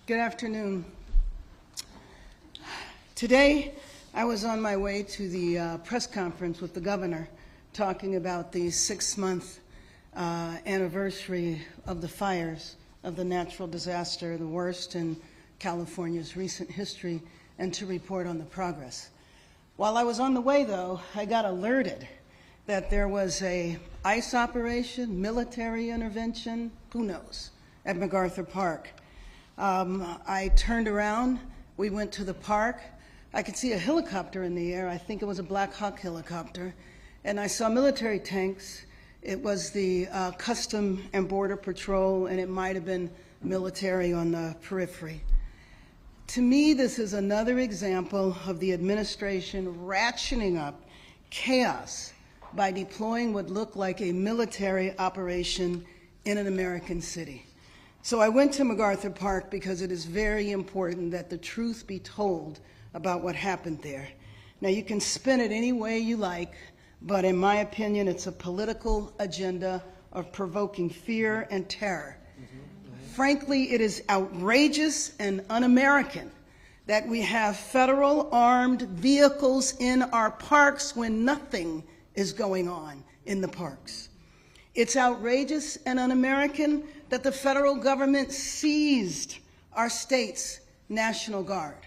Good afternoon. Today, I was on my way to the press conference with the governor talking about the 6-month anniversary of the fires of the natural disaster, the worst in California's recent history, and to report on the progress. While I was on the way, though, I got alerted that there was an ICE operation, military intervention, who knows, at MacArthur Park. I turned around, we went to the park. I could see a helicopter in the air. I think it was a Black Hawk helicopter. And I saw military tanks. It was the Custom and Border Patrol, and it might have been military on the periphery. To me, this is another example of the administration ratcheting up chaos by deploying what looked like a military operation in an American city. So I went to MacArthur Park because it is very important that the truth be told about what happened there. Now, you can spin it any way you like, but in my opinion, it's a political agenda of provoking fear and terror. Frankly, it is outrageous and un-American that we have federal armed vehicles in our parks when nothing is going on in the parks. It's outrageous and un-American that the federal government seized our state's National Guard.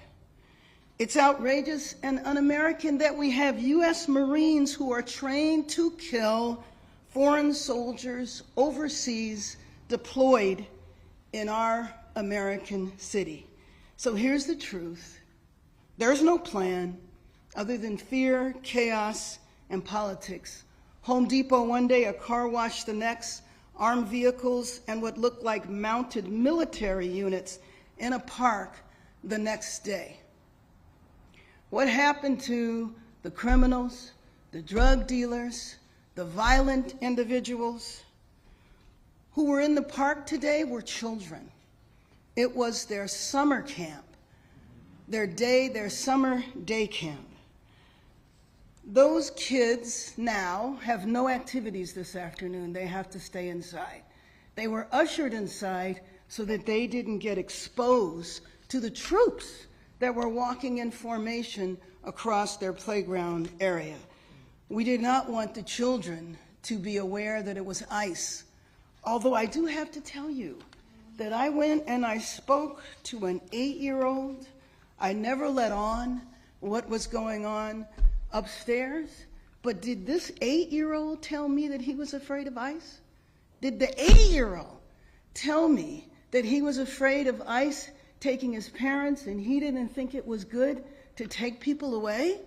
It's outrageous and un-American that we have U.S. Marines who are trained to kill foreign soldiers overseas deployed in our American city. So here's the truth. There's no plan other than fear, chaos, and politics. Home Depot one day, a car wash the next, armed vehicles and what looked like mounted military units in a park the next day. What happened to the criminals, the drug dealers, the violent individuals who were in the park today were children. It was their summer camp, their summer day camp. Those kids now have no activities this afternoon. They have to stay inside. They were ushered inside so that they didn't get exposed to the troops that were walking in formation across their playground area. We did not want the children to be aware that it was ICE. Although I do have to tell you that I went and I spoke to an 8-year-old. I never let on what was going on upstairs, but did this 8-year-old tell me that he was afraid of ICE? Did the 80-year-old tell me that he was afraid of ICE taking his parents and he didn't think it was good to take people away?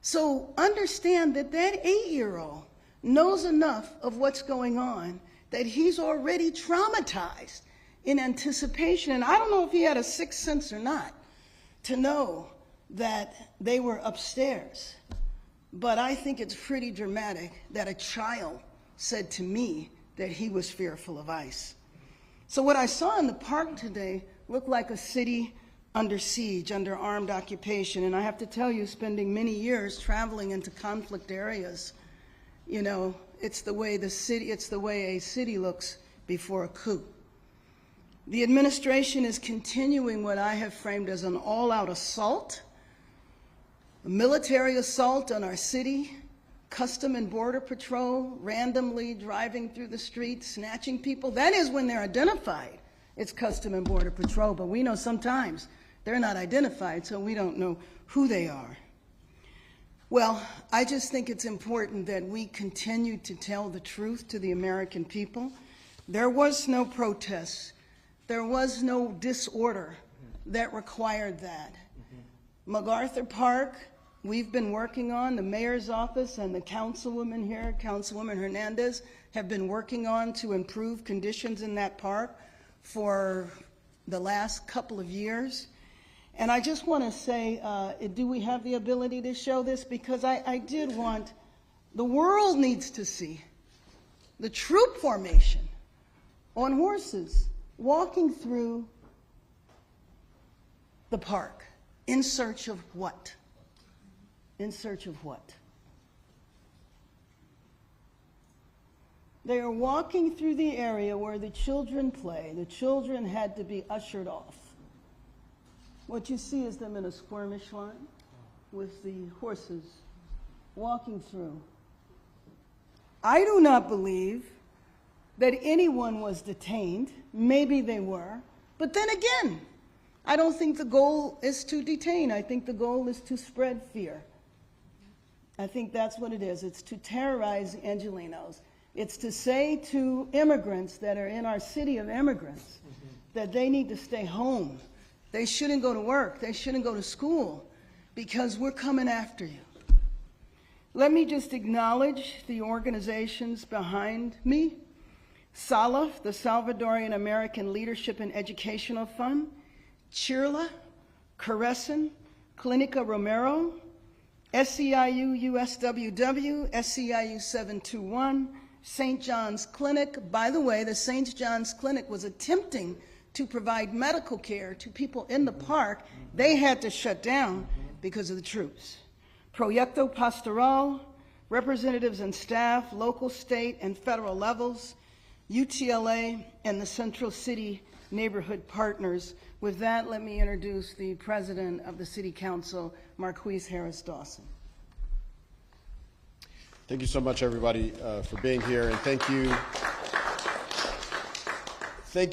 So understand that that 8-year-old knows enough of what's going on that he's already traumatized in anticipation. And I don't know if he had a sixth sense or not to know that they were upstairs. But I think it's pretty dramatic that a child said to me that he was fearful of ICE. So what I saw in the park today looked like a city under siege, under armed occupation. And I have to tell you, spending many years traveling into conflict areas, you know, it's the way a city looks before a coup. The administration is continuing what I have framed as an all-out assault, a military assault on our city, Custom and Border Patrol randomly driving through the streets, snatching people. That is when they're identified. It's Custom and Border Patrol, but we know sometimes they're not identified, so we don't know who they are. Well, I just think it's important that we continue to tell the truth to the American people. There was no protest. There was no disorder that required that. MacArthur Park, we've been working on, the mayor's office and the councilwoman here, Councilwoman Hernandez, have been working on to improve conditions in that park for the last couple of years. And I just want to say, do we have the ability to show this? Because I did want, the world needs to see the troop formation on horses walking through the park. In search of what? In search of what? They are walking through the area where the children play. The children had to be ushered off. What you see is them in a skirmish line with the horses walking through. I do not believe that anyone was detained. Maybe they were. But then again, I don't think the goal is to detain. I think the goal is to spread fear. I think that's what it is. It's to terrorize Angelenos. It's to say to immigrants that are in our city of immigrants that they need to stay home. They shouldn't go to work. They shouldn't go to school because we're coming after you. Let me just acknowledge the organizations behind me. SALAF, the Salvadorian American Leadership and Educational Fund, CHIRLA, Carescen, Clinica Romero, SEIU USWW, SEIU 721, St. John's Clinic. By the way, the St. John's Clinic was attempting to provide medical care to people in the park. They had to shut down because of the troops. Proyecto Pastoral, representatives and staff, local, state, and federal levels, UTLA, and the Central City Neighborhood Partners. With that, let me introduce the President of the City Council, Marquise Harris Dawson. Thank you so much, everybody, for being here, and thank you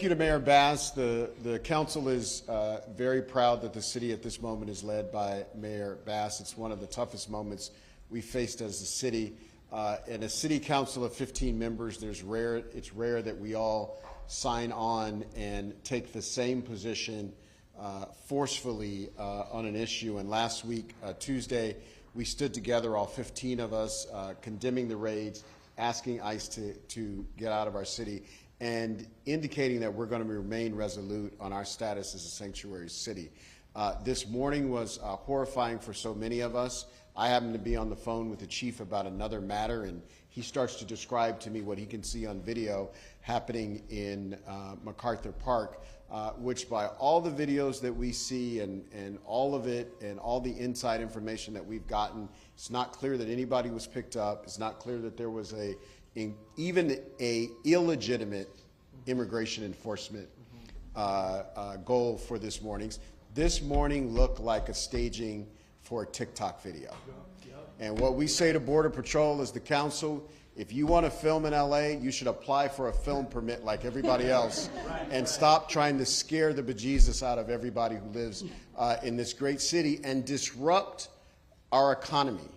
to Mayor Bass. The council is very proud that the city at this moment is led by Mayor Bass. It's one of the toughest moments we faced as a city. In a city council of 15 members, it's rare that we all sign on and take the same position forcefully on an issue. And last week, Tuesday, we stood together, all 15 of us, condemning the raids, asking ICE to get out of our city, and indicating that we're going to remain resolute on our status as a sanctuary city. This morning was horrifying for so many of us. I happened to be on the phone with the chief about another matter, and he starts to describe to me what he can see on video happening in MacArthur Park, which by all the videos that we see and all of it and all the inside information that we've gotten, it's not clear that anybody was picked up. It's not clear that there was even a illegitimate immigration enforcement goal for this morning. This morning looked like a staging for a TikTok video. And what we say to Border Patrol as the council, if you want to film in LA, you should apply for a film permit like everybody else and stop trying to scare the bejesus out of everybody who lives in this great city and disrupt our economy.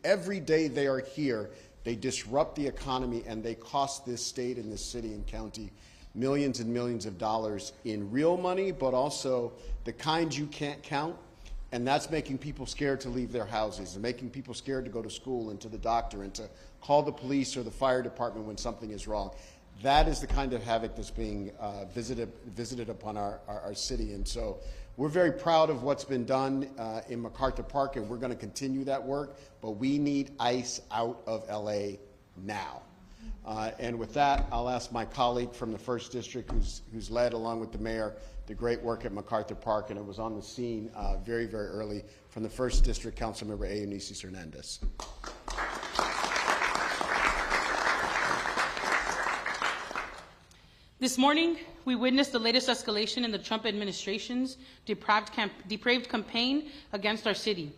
Every day they are here, they disrupt the economy and they cost this state and this city and county millions and millions of dollars in real money, but also the kind you can't count. And that's making people scared to leave their houses and making people scared to go to school and to the doctor and to call the police or the fire department when something is wrong. That is the kind of havoc that's being visited upon our city. And so we're very proud of what's been done in MacArthur Park, and we're going to continue that work, but we need ICE out of LA now. And with that, I'll ask my colleague from the 1st District who's led, along with the mayor, the great work at MacArthur Park, and it was on the scene very, very early, from the 1st District, Councilmember Eunice Hernandez. This morning, we witnessed the latest escalation in the Trump administration's depraved campaign against our city.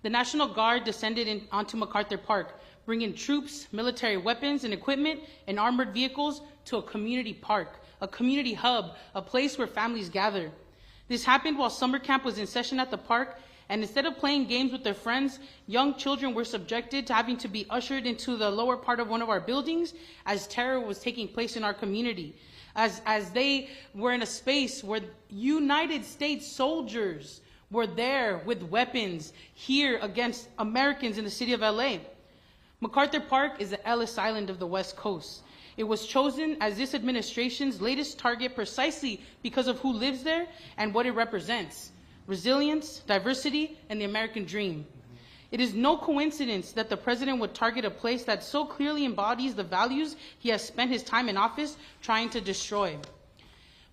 The National Guard descended onto MacArthur Park, bringing troops, military weapons and equipment, and armored vehicles to a community park, a community hub, a place where families gather. This happened while summer camp was in session at the park, and instead of playing games with their friends, young children were subjected to having to be ushered into the lower part of one of our buildings as terror was taking place in our community, as they were in a space where United States soldiers were there with weapons here against Americans in the city of LA. MacArthur Park is the Ellis Island of the West Coast. It was chosen as this administration's latest target precisely because of who lives there and what it represents: resilience, diversity, and the American dream. It is no coincidence that the president would target a place that so clearly embodies the values he has spent his time in office trying to destroy.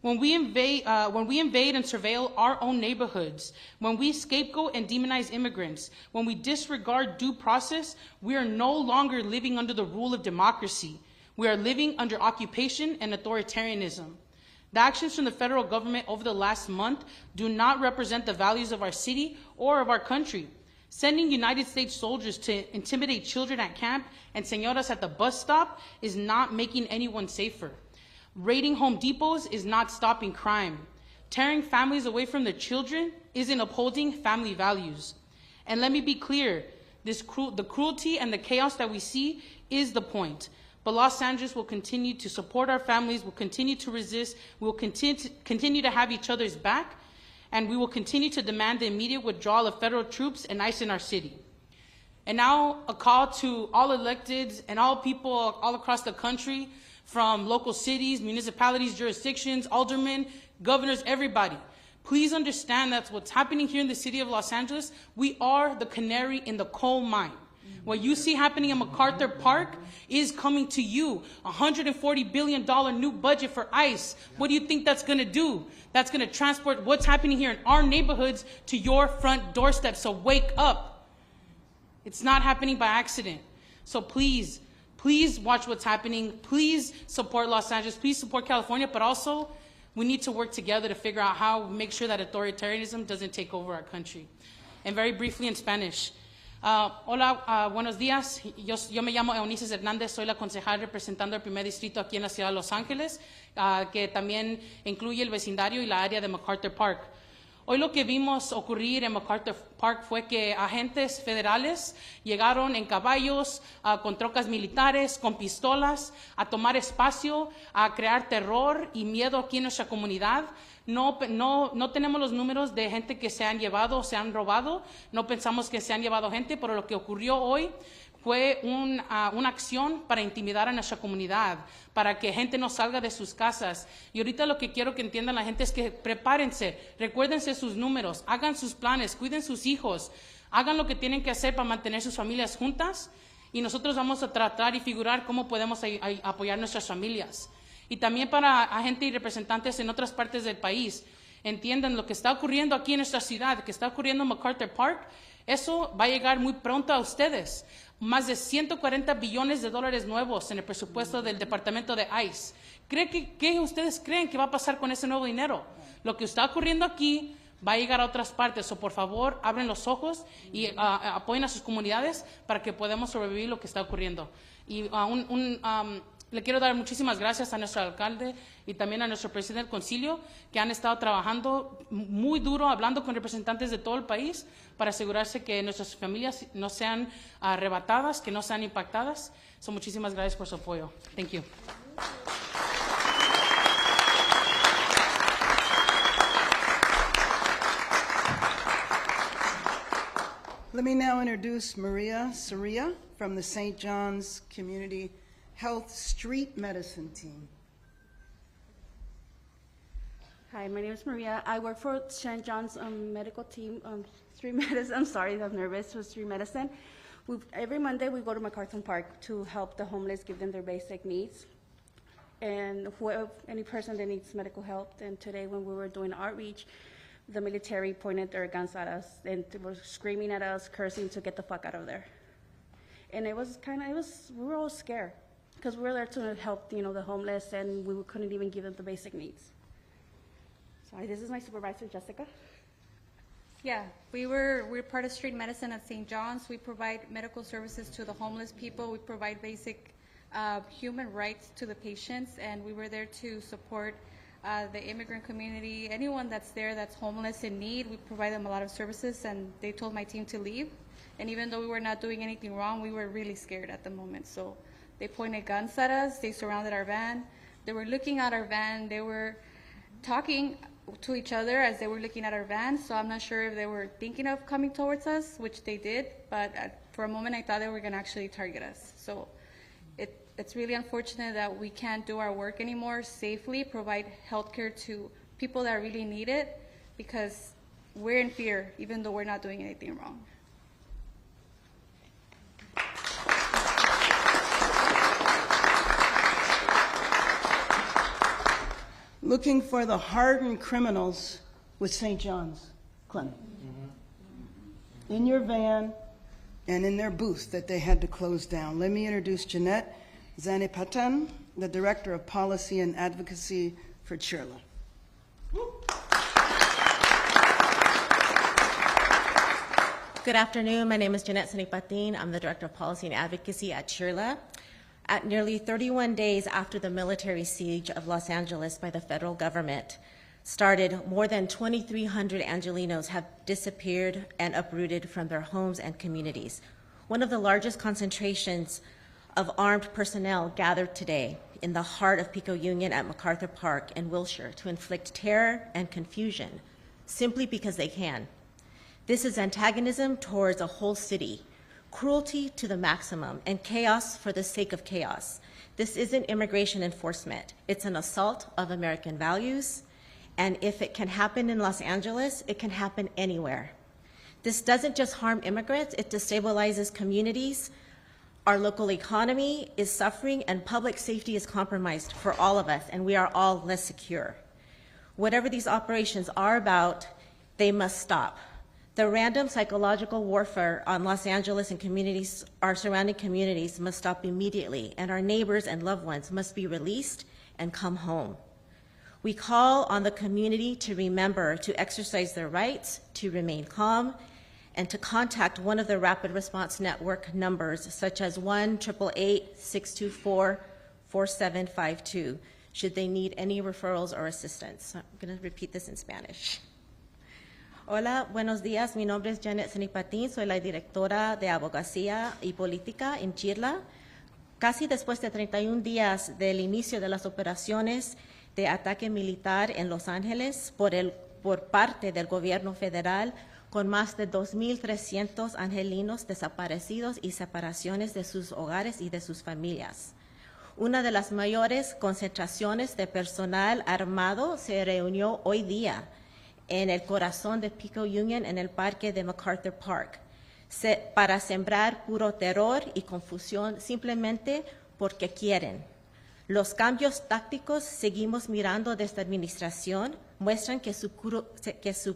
When we invade and surveil our own neighborhoods, when we scapegoat and demonize immigrants, when we disregard due process, we are no longer living under the rule of democracy. We are living under occupation and authoritarianism. The actions from the federal government over the last month do not represent the values of our city or of our country. Sending United States soldiers to intimidate children at camp and señoras at the bus stop is not making anyone safer. Raiding Home Depots is not stopping crime. Tearing families away from their children isn't upholding family values. And let me be clear, the cruelty and the chaos that we see is the point. But Los Angeles will continue to support our families, will continue to resist, we will continue to have each other's back, and we will continue to demand the immediate withdrawal of federal troops and ICE in our city. And now a call to all electeds and all people all across the country, from local cities, municipalities, jurisdictions, aldermen, governors, everybody. Please understand that what's happening here in the city of Los Angeles, we are the canary in the coal mine. What you see happening in MacArthur Park is coming to you. $140 billion new budget for ICE. What do you think that's going to do? That's going to transport what's happening here in our neighborhoods to your front doorstep. So wake up. It's not happening by accident. So please, please watch what's happening. Please support Los Angeles. Please support California. But also, we need to work together to figure out how we make sure that authoritarianism doesn't take over our country. And very briefly in Spanish. Hola, buenos días. Yo me llamo Eunices Hernández, soy la concejal representando el primer distrito aquí en la ciudad de Los Ángeles, que también incluye el vecindario y la área de MacArthur Park. Hoy lo que vimos ocurrir en MacArthur Park fue que agentes federales llegaron en caballos, con trocas militares, con pistolas, a tomar espacio, a crear terror y miedo aquí en nuestra comunidad. No tenemos los números de gente que se han llevado o se han robado. No pensamos que se han llevado gente, pero lo que ocurrió hoy fue una acción para intimidar a nuestra comunidad, para que gente no salga de sus casas. Y ahorita lo que quiero que entiendan la gente es que prepárense, recuérdense sus números, hagan sus planes, cuiden sus hijos, hagan lo que tienen que hacer para mantener sus familias juntas, y nosotros vamos a tratar y figurar cómo podemos apoyar nuestras familias. Y también para agentes y representantes en otras partes del país, entiendan lo que está ocurriendo aquí en nuestra ciudad, que está ocurriendo en MacArthur Park, eso va a llegar muy pronto a ustedes. Más de 140 billones de dólares nuevos en el presupuesto del departamento de ICE. ¿Qué ustedes creen que va a pasar con ese nuevo dinero? Lo que está ocurriendo aquí va a llegar a otras partes. O por favor, abren los ojos y apoyen a sus comunidades para que podamos sobrevivir lo que está ocurriendo. Y le quiero dar muchísimas gracias a nuestro alcalde y también a nuestro presidente del concilio, que han estado trabajando muy duro, hablando con representantes de todo el país para asegurarse que nuestras familias no sean arrebatadas, que no sean impactadas. So, muchísimas gracias por su apoyo. Thank you. Let me now introduce Maria Soria from the St. John's Community Health Street Medicine Team. Hi, my name is Maria. I work for St. John's medical team, street medicine. I'm sorry, I'm nervous with street medicine. Every Monday we go to MacArthur Park to help the homeless, give them their basic needs. And any person that needs medical help. And today when we were doing outreach, the military pointed their guns at us and they were screaming at us, cursing to get the fuck out of there. And we were all scared, because we were there to help, the homeless, and we couldn't even give them the basic needs. So this is my supervisor, Jessica. Yeah, we're part of street medicine at St. John's. We provide medical services to the homeless people. We provide basic human rights to the patients, and we were there to support the immigrant community, anyone that's there that's homeless in need. We provide them a lot of services, and they told my team to leave. And even though we were not doing anything wrong, we were really scared at the moment. So they pointed guns at us. They surrounded our van. They were looking at our van. They were talking to each other as they were looking at our van. So I'm not sure if they were thinking of coming towards us, which they did. But for a moment, I thought they were going to actually target us. So it's really unfortunate that we can't do our work anymore safely, provide healthcare to people that really need it, because we're in fear, even though we're not doing anything wrong. Looking for the hardened criminals with St. John's Clinic. In your van and in their booth that they had to close down. Let me introduce Jeanette Zanipatan, the Director of Policy and Advocacy for Chirla. Good afternoon. My name is Jeanette Sanipatin. I'm the Director of Policy and Advocacy at Chirla. At nearly 31 days after the military siege of Los Angeles by the federal government started, more than 2,300 Angelenos have disappeared and uprooted from their homes and communities. One of the largest concentrations of armed personnel gathered today in the heart of Pico Union at MacArthur Park in Wilshire to inflict terror and confusion simply because they can. This is antagonism towards a whole city, cruelty to the maximum, and chaos for the sake of chaos. This isn't immigration enforcement. It's an assault of American values, and if it can happen in Los Angeles, it can happen anywhere. This doesn't just harm immigrants, it destabilizes communities. Our local economy is suffering, and public safety is compromised for all of us, and we are all less secure. Whatever these operations are about, they must stop. The random psychological warfare on Los Angeles and communities, our surrounding communities, must stop immediately, and our neighbors and loved ones must be released and come home. We call on the community to remember to exercise their rights, to remain calm, and to contact one of the Rapid Response Network numbers, such as 1-888-624-4752, should they need any referrals or assistance. I'm going to repeat this in Spanish. Hola, buenos días. Mi nombre es Janet Sanipatin. Soy la directora de Abogacía y Política en Chirla. Casi después de 31 días del inicio de las operaciones de ataque militar en Los Ángeles por parte del gobierno federal, con más de 2,300 angelinos desaparecidos y separaciones de sus hogares y de sus familias. Una de las mayores concentraciones de personal armado se reunió hoy día en el corazón de Pico Union, en el parque de MacArthur Park, para sembrar puro terror y confusión simplemente porque quieren. Los cambios tácticos seguimos mirando de esta administración muestran que su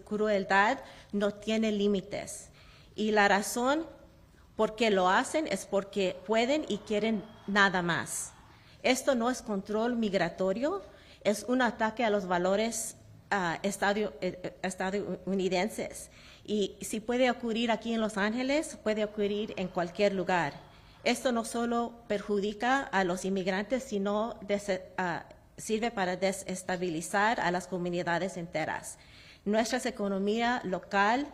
crueldad no tiene límites. Y la razón por qué lo hacen es porque pueden y quieren nada más. Esto no es control migratorio, es un ataque a los valores estadounidenses. Y si puede ocurrir aquí en Los Ángeles, puede ocurrir en cualquier lugar. Esto no solo perjudica a los inmigrantes, sino sirve para desestabilizar a las comunidades enteras. Nuestra economía local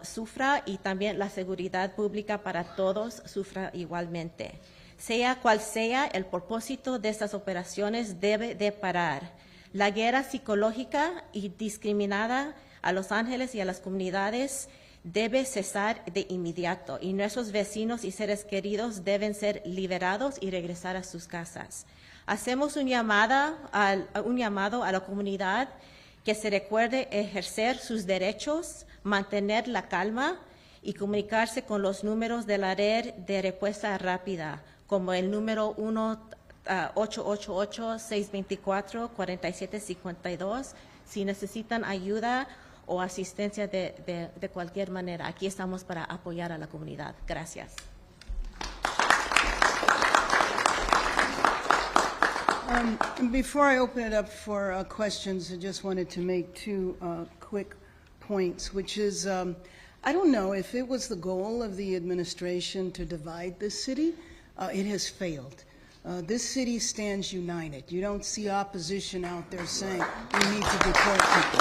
sufra y también la seguridad pública para todos sufra igualmente. Sea cual sea el propósito de estas operaciones, debe de parar. La guerra psicológica y discriminada a Los Ángeles y a las comunidades debe cesar de inmediato, y nuestros vecinos y seres queridos deben ser liberados y regresar a sus casas. Hacemos un llamado a la comunidad que se recuerde ejercer sus derechos, mantener la calma y comunicarse con los números de la red de respuesta rápida, como el número 888-624-4752, si necesitan ayuda o asistencia de cualquier manera. Aquí estamos para apoyar a la comunidad. Gracias. Before I open it up for questions, I just wanted to make two quick points, which is, I don't know if it was the goal of the administration to divide this city. It has failed. This city stands united. You don't see opposition out there saying we need to deport people.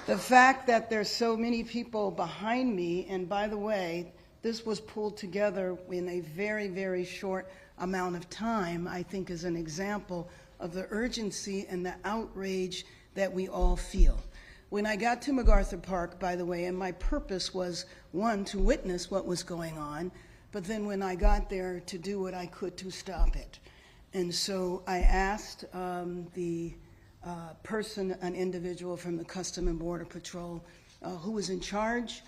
The fact that there's so many people behind me, and by the way, this was pulled together in a very, very short amount of time, I think is an example of the urgency and the outrage that we all feel. When I got to MacArthur Park, by the way, and my purpose was, one, to witness what was going on, but then when I got there, to do what I could to stop it. And so I asked the person, an individual from the Custom and Border Patrol, who was in charge.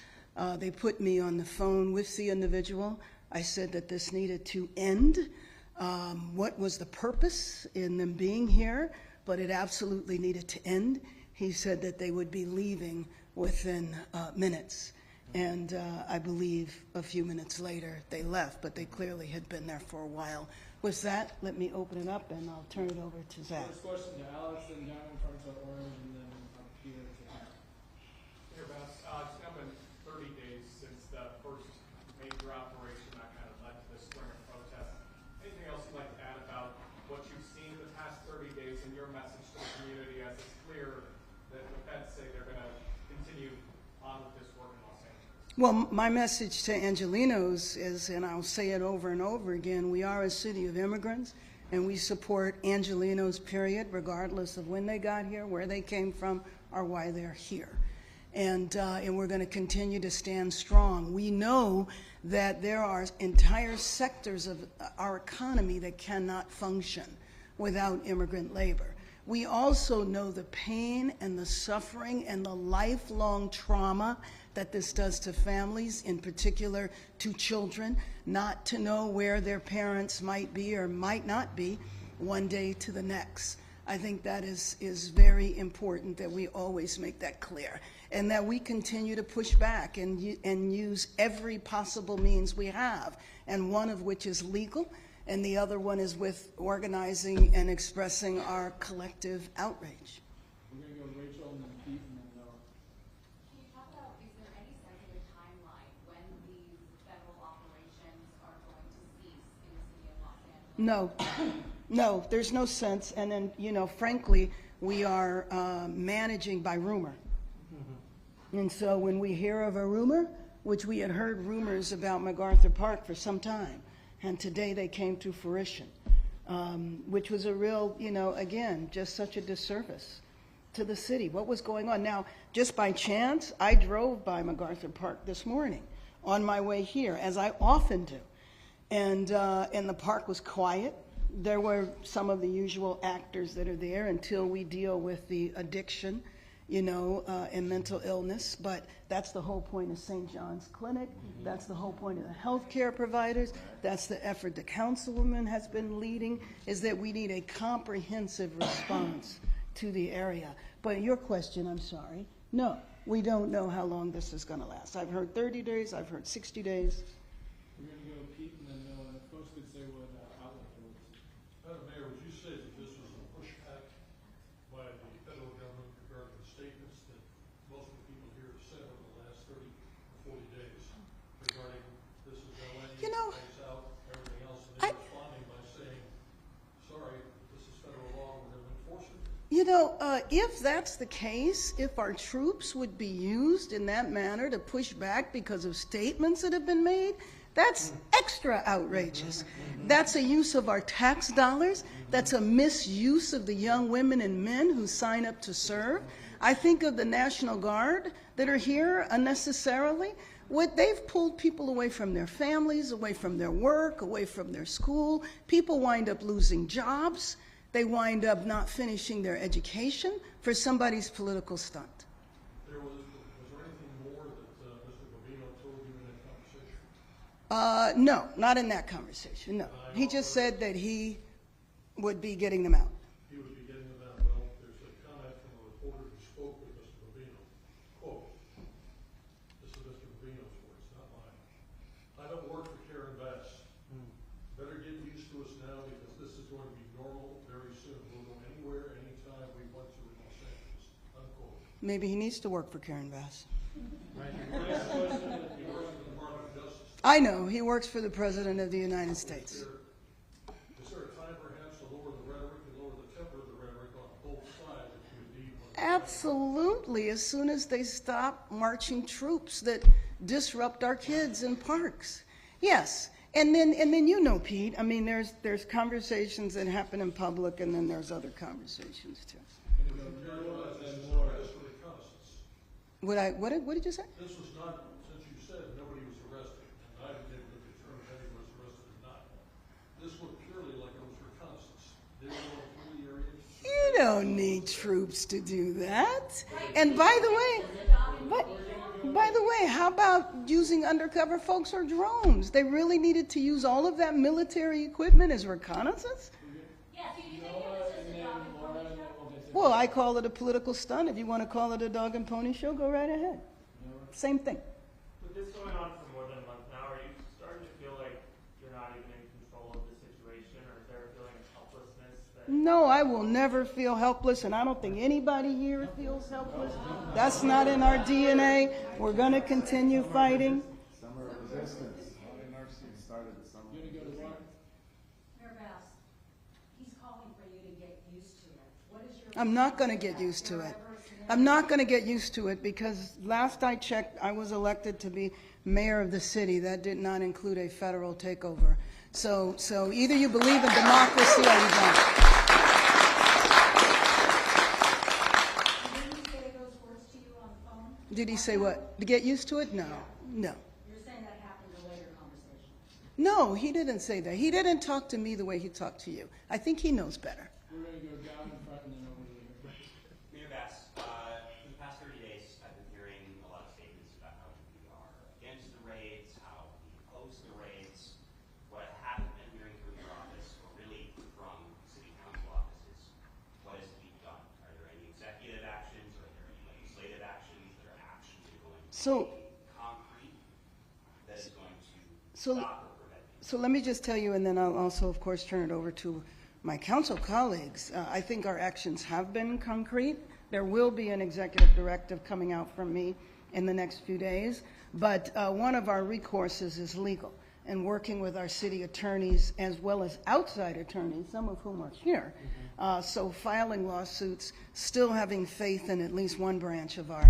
They put me on the phone with the individual. I said that this needed to end. What was the purpose in them being here? But it absolutely needed to end. He said that they would be leaving within minutes. And I believe a few minutes later they left, but they clearly had been there for a while With that, let me open it up and I'll turn it over to Zach. First question to Alex, then down in front of Orange, and then up here to Hannah. Mayor Bass, it's now been 30 days since the first major operation that kind of led to the spring of protests. Anything else you'd like to add about what you've seen in the past 30 days and your message to the community, as it's clear that the feds say they're going to continue on with this work in Los Angeles? Well, my message to Angelenos is, and I'll say it over and over again, we are a city of immigrants, and we support Angelenos, period, regardless of when they got here, where they came from, or why they're here. And we're going to continue to stand strong. We know that there are entire sectors of our economy that cannot function without immigrant labor. We also know the pain and the suffering and the lifelong trauma that this does to families, in particular to children, not to know where their parents might be or might not be one day to the next. I think that is very important that we always make that clear, and that we continue to push back and use every possible means we have, and one of which is legal, and the other one is with organizing and expressing our collective outrage. We're going to go Rachel, and then Pete, and then Noah. Can you talk about, is there any sense of a timeline when these federal operations are going to cease in the city of Los Angeles? No, there's no sense. And then, frankly, we are managing by rumor. And so when we hear of a rumor, which we had heard rumors about MacArthur Park for some time, and today they came to fruition, which was a real, again, just such a disservice to the city. What was going on? Now, just by chance, I drove by MacArthur Park this morning on my way here, as I often do. And the park was quiet. There were some of the usual actors that are there until we deal with the addiction, and mental illness. But that's the whole point of St. John's Clinic. That's the whole point of the healthcare providers. That's the effort the councilwoman has been leading, is that we need a comprehensive response to the area. But your question, I'm sorry, no, we don't know how long this is going to last. I've heard 30 days, I've heard 60 days. We're going to go Pete, and then Noah, and folks could say what outlet it was. Madam Mayor, would you say that this was a pushback by the federal government regarding the statements that most of the people here have said over the last 30 or 40 days regarding this is LA, pays out, everything else, and they're responding by saying, sorry, this is federal law, we're going to enforce it? If that's the case, if our troops would be used in that manner to push back because of statements that have been made, that's extra outrageous. That's a use of our tax dollars. That's a misuse of the young women and men who sign up to serve. I think of the National Guard that are here unnecessarily. They've pulled people away from their families, away from their work, away from their school. People wind up losing jobs. They wind up not finishing their education for somebody's political stunt. Was there anything more that Mr. Bovino told you in that conversation? No, not in that conversation, no. He just said that he would be getting them out. He would be getting them out. Well, there's a comment from a reporter who spoke with Mr. Bovino. Quote, this is Mr. Bovino's words, not mine. I don't work for Karen Bass. Better get used to us now because this is going to be normal very soon. We'll go anywhere, anytime we want to in Los Angeles. Unquote. Maybe he needs to work for Karen Bass. Next question, he works for the Department of Justice. I know, he works for the President of the United States. Is there a time perhaps to lower the rhetoric and lower the temper of the rhetoric on both sides if you indeed want to? Absolutely, as soon as they stop marching troops that disrupt our kids in parks. Yes, and then Pete, I mean, there's conversations that happen in public, and then there's other conversations too. What did you say? This was not, since you said nobody was arrested, and I didn't able to determine if anyone was arrested or not. This looked purely like it was reconnaissance. They were going through the area. You don't need troops to do that. And by the way, how about using undercover folks or drones? They really needed to use all of that military equipment as reconnaissance? Yeah, so you think it was just a dog and pony show? Well, I call it a political stunt. If you want to call it a dog and pony show, go right ahead. Same thing. With this going on for more than a month now, are you starting to feel like you're not even in control of the situation, or No, I will never feel helpless, and I don't think anybody here feels helpless. That's not in our DNA. We're going to continue fighting. Summer of resistance. It started the summer of resistance. Mayor Bass, he's calling for you to get used to it. What is your... I'm not going to get used to it. I'm not going to get used to it because last I checked, I was elected to be mayor of the city. That did not include a federal takeover. So either you believe in democracy or you don't. Did he say those words to you on the phone? Did he say what? To get used to it? No. You're saying that happened in a later conversation. No, he didn't say that. He didn't talk to me the way he talked to you. I think he knows better. We're going to go down in front and then over there. Mayor Bass, for the past 30 days, I've been hearing a lot of statements about how we are against the raids, how we oppose the raids. What I haven't been hearing from your office, or really from city council offices, what is to be done? Are there any executive actions, or are there any legislative actions that are actually going to be concrete that is going to stop or prevent these? So let me just tell you, and then I'll also, of course, turn it over to my council colleagues. I think our actions have been concrete. There will be an executive directive coming out from me in the next few days, but one of our recourses is legal, and working with our city attorneys as well as outside attorneys, some of whom are here. So filing lawsuits, still having faith in at least one branch of our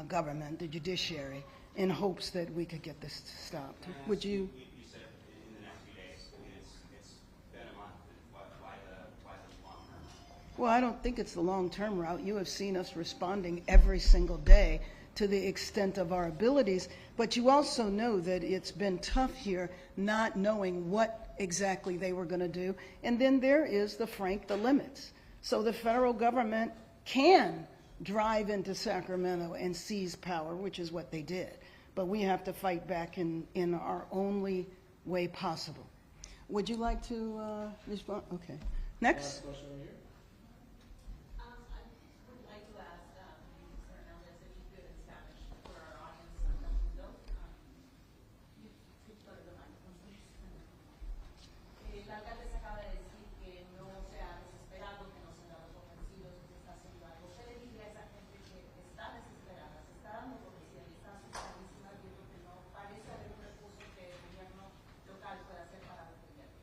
government, the judiciary, in hopes that we could get this stopped. Would you? You said in the next few days. I mean, it's been a month. Why the long term? Well, I don't think it's the long-term route. You have seen us responding every single day to the extent of our abilities, but you also know that it's been tough here not knowing what exactly they were going to do. And then there is the limits. So the federal government can drive into Sacramento and seize power, which is what they did. But we have to fight back in our only way possible. Would you like to respond? Okay. Next. Last question right here. I would like to ask Mr. Hernandez if you could in Spanish for our audience. You could go to the microphone, please. El alcalde se acaba de decir que no se ha desesperado, que no se han dado por vencidos, que se está haciendo algo. ¿Qué le diría a esa gente que está desesperada, se está dando por vencida y está asustadísima viendo que no parece haber un recurso que el gobierno local pueda hacer para defenderlos?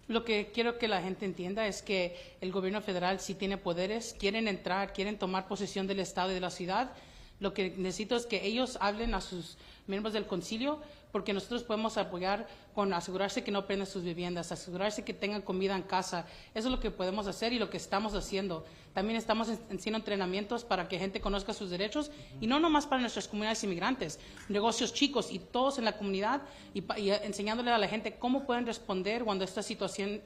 Lo que quiero que la gente entienda es que el gobierno federal sí tiene poderes, quieren entrar, quieren tomar posesión del estado y de la ciudad. Lo que necesito es que ellos hablen a sus miembros del concilio, porque nosotros podemos apoyar con asegurarse que no prendan sus viviendas, asegurarse que tengan comida en casa. Eso es lo que podemos hacer y lo que estamos haciendo. También estamos haciendo entrenamientos para que gente conozca sus derechos, y no nomás para nuestras comunidades inmigrantes, negocios chicos y todos en la comunidad, y enseñándole a la gente cómo pueden responder cuando estas situaciones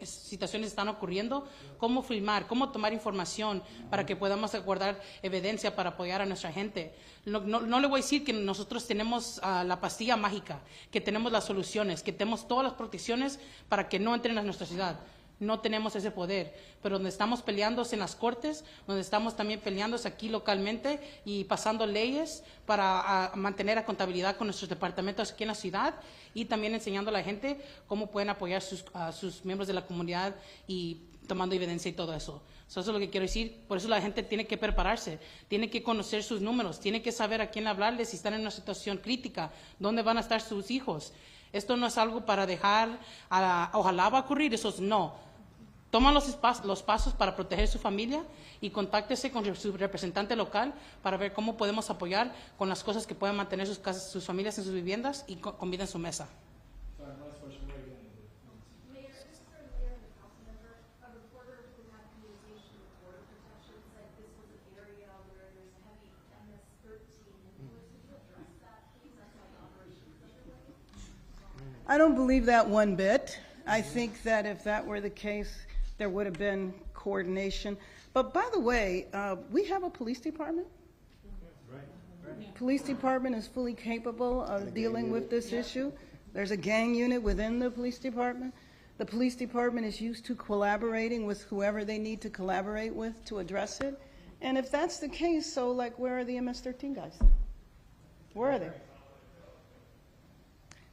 están ocurriendo, cómo filmar, cómo tomar información para que podamos guardar evidencia para apoyar a nuestra gente. No le voy a decir que nosotros tenemos la pastilla mágica, que tenemos las soluciones, que tenemos todas las protecciones para que no entren a nuestra ciudad. No tenemos ese poder, pero donde estamos peleando es en las cortes, donde estamos también peleando es aquí localmente y pasando leyes para mantener contabilidad con nuestros departamentos aquí en la ciudad, y también enseñando a la gente cómo pueden apoyar a sus miembros de la comunidad y tomando evidencia y todo eso. Eso es lo que quiero decir. Por eso la gente tiene que prepararse, tiene que conocer sus números, tiene que saber a quién hablarles si están en una situación crítica, dónde van a estar sus hijos. Esto no es algo para dejar, ojalá va a ocurrir, eso es no. Toma los pasos para proteger su familia y contáctese con su representante local para ver cómo podemos apoyar con las cosas que puedan mantener sus casas, sus familias en sus viviendas y comida en su mesa. Sorry, last question right here. Mayor, this is for the mayor and the council member. A reporter who had communication with Border Protection said this was an area where there's a heavy MS-13 influence. Could you address that, please? That's why the operation is underway. I don't believe that one bit. I think that if that were the case, there would have been coordination. But by the way, we have a police department. Police department is fully capable of dealing with this issue. There's a gang unit within the police department. The police department is used to collaborating with whoever they need to collaborate with to address it. And if that's the case, so like, where are the MS-13 guys? Where are they?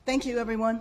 Thank you, everyone.